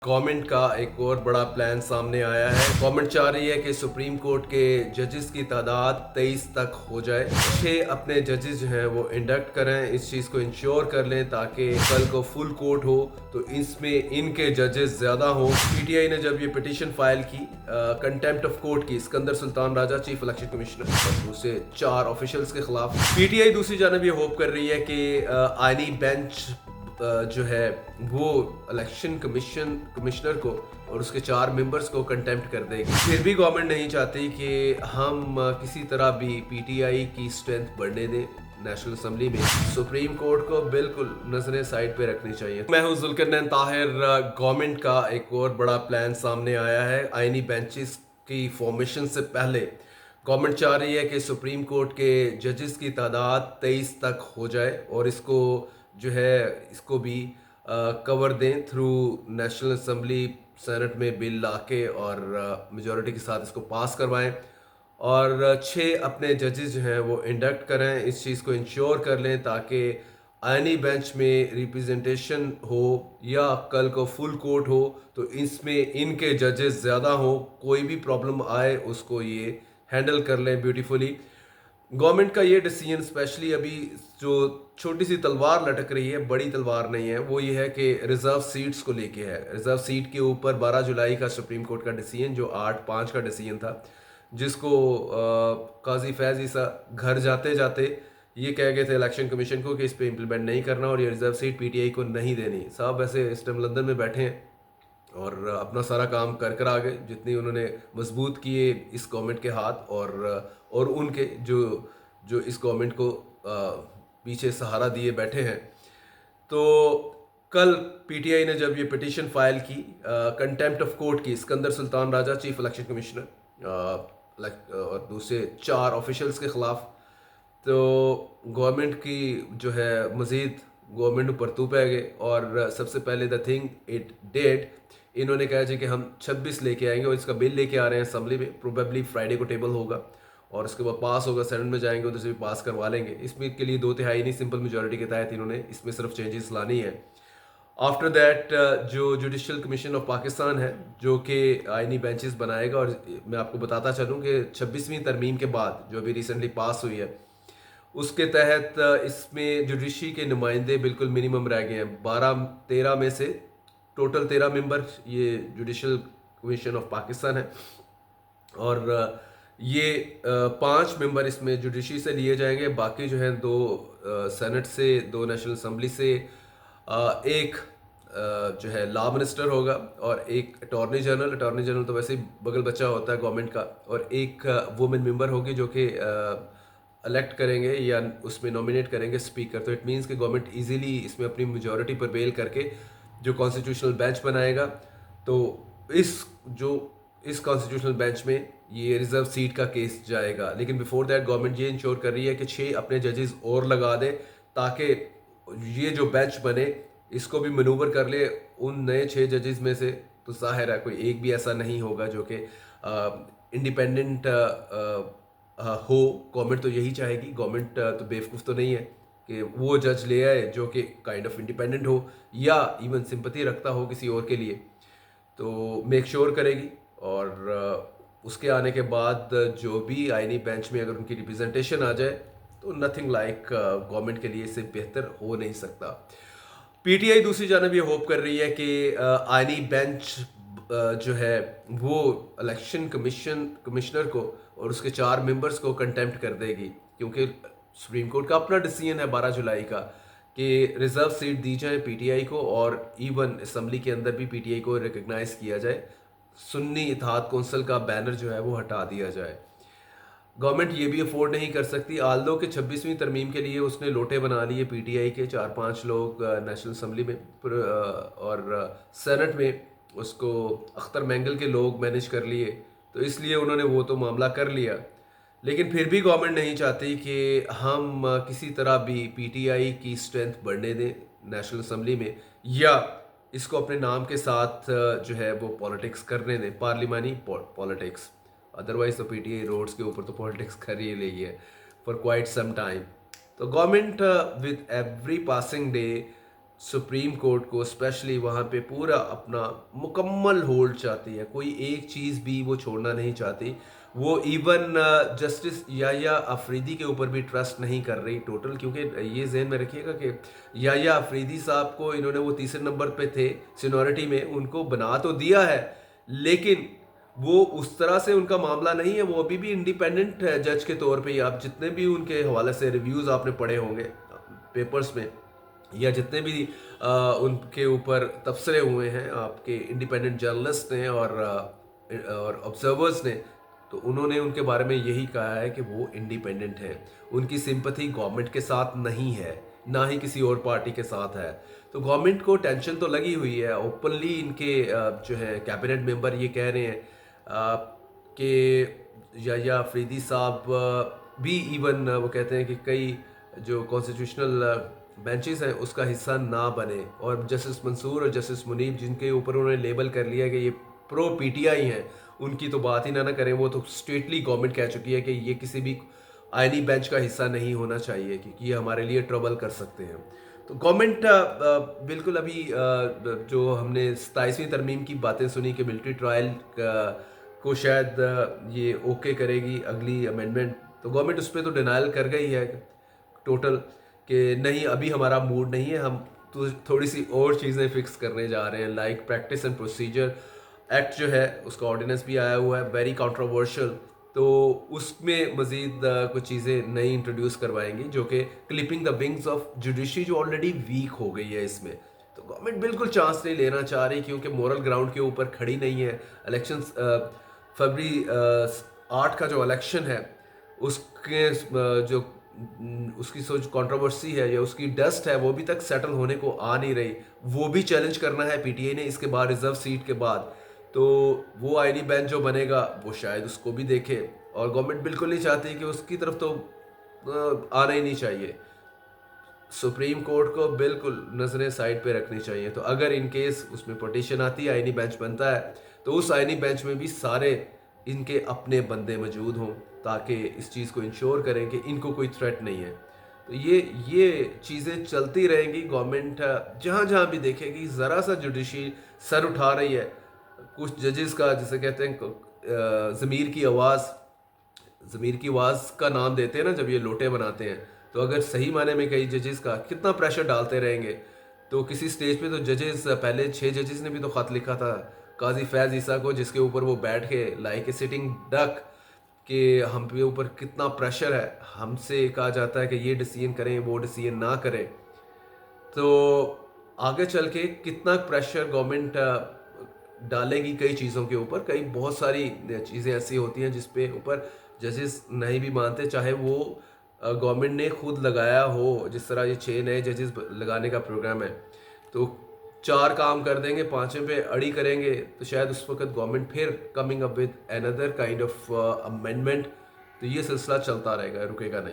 Government का एक और बड़ा प्लान सामने आया है। गवर्नमेंट चाह रही है कि सुप्रीम कोर्ट के जजेस की तादाद 23 तक हो जाए। 6 अपने जजेस जो हैं वो इंडक्ट करें, इस चीज़ को इंश्योर कर लें ताकि कल को फुल कोर्ट हो तो इसमें इनके जजेस ज़्यादा हों। पीटीआई ने जब ये पिटीशन फाइल की कंटेम्प्ट ऑफ कोर्ट की Sikandar Sultan Raja chief election commissioner और दूसरे 4 ऑफिशियल्स के खिलाफ, पीटीआई दूसरी जानब ये होप कर रही है कि आईनी बेंच जो है वो इलेक्शन कमिश्नर को और उसके 4 मेंबर्स को कंटेम्प्ट कर देगी। फिर भी गवर्नमेंट नहीं चाहती कि हम किसी तरह भी पीटीआई की स्ट्रेंथ बढ़ने दें नेशनल असेंबली में। सुप्रीम कोर्ट को बिल्कुल नजरें साइड पे रखनी चाहिए। मैं हूं जुल्करनैन ताहिर। गवर्नमेंट का एक और बड़ा प्लान सामने आया है। आईनी बेंचेस की फॉर्मेशन से पहले गवर्नमेंट चाह रही है कि सुप्रीम कोर्ट के जजेस की तादाद 23 तक हो जाए और इसको भी कवर दें थ्रू नेशनल असेंबली सेनेट में बिल लाके और मेजॉरिटी के साथ इसको पास करवाएं और 6 अपने जजेस जो हैं वो इंडक्ट करें, इस चीज़ को इंश्योर कर लें ताकि आईनी बेंच में रिप्रेजेंटेशन हो या कल को फुल कोर्ट हो तो इसमें इनके जजेस ज़्यादा हो, कोई भी प्रॉब्लम आए उसको ये हैंडल कर लें ब्यूटीफुली। गवर्नमेंट का ये डिसीजन स्पेशली अभी जो छोटी सी तलवार लटक रही है, बड़ी तलवार नहीं है, वो ये है कि रिजर्व सीट्स को लेके है। रिजर्व सीट के ऊपर 12 जुलाई का सुप्रीम कोर्ट का डिसीजन जो 8-5 का डिसीजन था, जिसको काजी फैज ईसा घर जाते जाते ये कह गए थे इलेक्शन कमीशन को कि इस पे इम्प्लीमेंट नहीं करना और ये रिजर्व सीट पीटीआई को नहीं देनी। साहब वैसे इस टाइम लंदन में बैठे हैं और अपना सारा काम कर आ गए, जितनी उन्होंने मजबूत किए इस गवर्नमेंट के हाथ और उनके जो जो इस गवर्नमेंट को पीछे सहारा दिए बैठे हैं। तो कल पीटीआई ने जब ये पिटीशन फाइल की कंटेम्प्ट ऑफ कोर्ट की Sikandar Sultan Raja chief election commissioner और दूसरे 4 ऑफिशियल्स के खिलाफ, तो गवर्नमेंट की जो है मज़ीद गवर्नमेंट ऊपर तू पै गए और सबसे पहले द थिंग इट डेट इन्होंने कहा जी कि हम 26 लेके आएंगे और इसका बिल लेके आ रहे हैं असेंबली में। प्रोबेबली फ्राइडे को टेबल होगा और उसके बाद पास होगा, सेनेट में जाएंगे उधर से भी पास करवा लेंगे। इसमें के लिए 2/3 नहीं, सिंपल मेजोरिटी के तहत इन्होंने इसमें सिर्फ चेंजेस लानी है। आफ्टर दैट जो जुडिशल कमीशन ऑफ पाकिस्तान है जो कि आईनी बेंचेस बनाएगा, और मैं आपको बताता चलूँ कि 26वीं तरमीम के बाद जो अभी रिसेंटली पास हुई है उसके तहत इसमें जुडिशरी के नुमाइंदे बिल्कुल मिनिमम रह गए हैं। 12-13 में से टोटल 13 मेंबर ये जुडिशल कमीशन ऑफ पाकिस्तान है और ये 5 मेंबर इसमें जुडिशरी से लिए जाएंगे। बाकी जो है 2 सेनेट से, 2 नेशनल असम्बली से, एक जो है लॉ मिनिस्टर होगा और एक अटॉर्नी जनरल तो वैसे ही बगल बच्चा होता है गवर्नमेंट का, और एक वुमेन मेंबर होगी जो कि इलेक्ट करेंगे या उसमें नॉमिनेट करेंगे स्पीकर। तो इट मीन्स कि गवर्नमेंट इजीली इसमें अपनी मेजॉरिटी पर बेल करके जो कॉन्स्टिट्यूशनल बेंच बनाएगा, तो इस कॉन्स्टिट्यूशनल बेंच में ये रिजर्व सीट का केस जाएगा। लेकिन बिफोर दैट गवर्नमेंट ये इंश्योर कर रही है कि 6 अपने जजेस और लगा दे ताकि ये जो बेंच बने इसको भी मनूवर कर ले उन नए 6 जजेस में से। तो जाहिर है कोई एक भी ऐसा नहीं होगा जो कि इंडिपेंडेंट हो। गवर्नमेंट तो यही चाहेगी, गवर्नमेंट तो बेवकूफ़ तो नहीं है कि वो जज ले आए जो कि काइंड ऑफ इंडिपेंडेंट हो या इवन सिंपैथी रखता हो किसी और के लिए, तो मेक श्योर करेगी। और उसके आने के बाद जो भी आईनी बेंच में अगर उनकी रिप्रेजेंटेशन आ जाए तो नथिंग लाइक गवर्नमेंट के लिए इससे बेहतर हो नहीं सकता। पीटीआई दूसरी जानब ये होप कर रही है कि आईनी बेंच जो है वो इलेक्शन कमिश्नर को और उसके 4 मेंबर्स को कंटेम्प्ट कर देगी, क्योंकि सुप्रीम कोर्ट का अपना डिसीजन है 12 जुलाई का कि रिजर्व सीट दी जाए पीटीआई को और इवन असेंबली के अंदर भी पीटीआई को रिकग्नाइज किया जाए। सुन्नी इत्तेहाद कौंसिल का बैनर जो है वो हटा दिया जाए। गवर्नमेंट ये भी अफोर्ड नहीं कर सकती, आल्दो के 26वीं तरमीम के लिए उसने लोटे बना लिए पीटीआई के 4-5 लोग नेशनल असेंबली में और सेनेट में उसको अख्तर मैंगल के लोग मैनेज कर लिए, तो इसलिए उन्होंने वो तो मामला कर लिया। लेकिन फिर भी गवर्नमेंट नहीं चाहती कि हम किसी तरह भी पीटीआई की स्ट्रेंथ बढ़ने दें नेशनल असेंबली में या इसको अपने नाम के साथ जो है वो पॉलिटिक्स करने दें, पार्लिमानी पॉलिटिक्स। अदरवाइज तो पीटीआई रोड्स के ऊपर तो पॉलिटिक्स कर ही रही है फॉर क्वाइट सम टाइम। तो government with every passing day supreme court को स्पेशली वहाँ पे पूरा अपना मुकम्मल होल्ड चाहती है, कोई एक चीज़ भी वो छोड़ना नहीं चाहती। वो इवन जस्टिस याया अफरीदी के ऊपर भी ट्रस्ट नहीं कर रही टोटल, क्योंकि ये जहन में रखिएगा कि याया अफरीदी साहब को इन्होंने वो तीसरे नंबर पे थे सीनियरिटी में, उनको बना तो दिया है लेकिन वो उस तरह से उनका मामला नहीं है। वो अभी भी इंडिपेंडेंट जज के तौर पे ही, आप जितने भी उनके हवाले से रिव्यूज़ आपने पढ़े होंगे पेपर्स में, या जितने भी उनके ऊपर तबसरे हुए हैं आपके इंडिपेंडेंट जर्नलिस्ट ने और ऑब्जर्वर्स ने, तो उन्होंने उनके बारे में यही कहा है कि वो इंडिपेंडेंट हैं। उनकी सिंपथी गवर्नमेंट के साथ नहीं है, ना ही किसी और पार्टी के साथ है। तो गवर्नमेंट को टेंशन तो लगी हुई है। ओपनली इनके जो है कैबिनेट मेंबर ये कह रहे हैं कि या अफरीदी साहब भी इवन वो कहते हैं कि कई जो कॉन्स्टिट्यूशनल बेंचेस हैं उसका हिस्सा ना बने, और जस्टिस मंसूर और जस्टिस मुनीब जिनके ऊपर उन्होंने लेबल कर लिया कि ये प्रो पीटीआई हैं, उनकी तो बात ही ना करें। वो तो स्ट्रेटली गवर्नमेंट कह चुकी है कि ये किसी भी आईनी बेंच का हिस्सा नहीं होना चाहिए क्योंकि ये हमारे लिए ट्रबल कर सकते हैं। तो गवर्नमेंट बिल्कुल अभी जो हमने 27वीं तरमीम की बातें सुनी कि मिलिट्री ट्रायल को शायद ये ओके करेगी अगली अमेंडमेंट, तो गवर्नमेंट उस पर तो डिनाइल कर गई है टोटल कि नहीं अभी हमारा मूड नहीं है, हम तो थोड़ी सी और चीज़ें फिक्स करने जा रहे हैं। Like practice and procedure act जो है उसका ऑर्डिनेंस भी आया हुआ है, वेरी कंट्रोवर्शियल, तो उसमें मज़ीद कुछ चीज़ें नई इंट्रोड्यूस करवाएंगी जो कि clipping the wings of judiciary जो ऑलरेडी वीक हो गई है इसमें। तो गवर्नमेंट बिल्कुल चांस नहीं लेना चाह रही क्योंकि मोरल ग्राउंड के ऊपर खड़ी नहीं है। इलेक्शंस फरवरी 8 का जो इलेक्शन है उसके जो उसकी सोच कंट्रोवर्सी है या उसकी डस्ट है वो अभी तक सेटल होने को आ नहीं रही। वो भी चैलेंज करना है पीटीआई ने इसके बाद रिजर्व सीट के बाद, तो वो आईनी बेंच जो बनेगा वो शायद उसको भी देखे, और गवर्नमेंट बिल्कुल नहीं चाहती कि उसकी तरफ तो आना ही नहीं चाहिए। सुप्रीम कोर्ट को बिल्कुल नजरें साइड पे रखनी चाहिए। तो अगर इन केस उसमें पटिशन आती है, आईनी बेंच बनता है, तो उस आईनी बेंच में भी सारे इनके अपने बंदे मौजूद हों ताकि इस चीज़ को इंश्योर करें कि इनको कोई थ्रेट नहीं है। तो ये चीज़ें चलती रहेंगी। गवर्नमेंट जहाँ जहाँ भी देखेगी ज़रा सा जुडिशरी सर उठा रही है। कुछ जजेस का जिसे कहते हैं ज़मीर की आवाज़ का नाम देते हैं ना जब ये लोटे बनाते हैं, तो अगर सही माने में कई जजेस का कितना प्रेशर डालते रहेंगे तो किसी स्टेज पे तो जजेस, पहले 6 जजेस ने भी तो ख़त लिखा था काजी फैज़ ईसा को, जिसके ऊपर वो बैठ के लाइक ए सिटिंग डक कि हम पे ऊपर कितना प्रेशर है, हमसे कहा जाता है कि ये डिसीजन करें वो डिसीजन ना करें। तो आगे चल के कितना प्रेशर गवर्नमेंट डालेगी कई चीज़ों के ऊपर। कई बहुत सारी चीज़ें ऐसी होती हैं जिस पे ऊपर जजेस नहीं भी मानते, चाहे वो गवर्नमेंट ने खुद लगाया हो। जिस तरह ये 6 नए जजेस लगाने का प्रोग्राम है, तो 4 काम कर देंगे, 5वें पे अड़ी करेंगे, तो शायद उस वक्त गवर्नमेंट फिर coming up with another kind of amendment. तो ये सिलसिला चलता रहेगा, रुकेगा नहीं।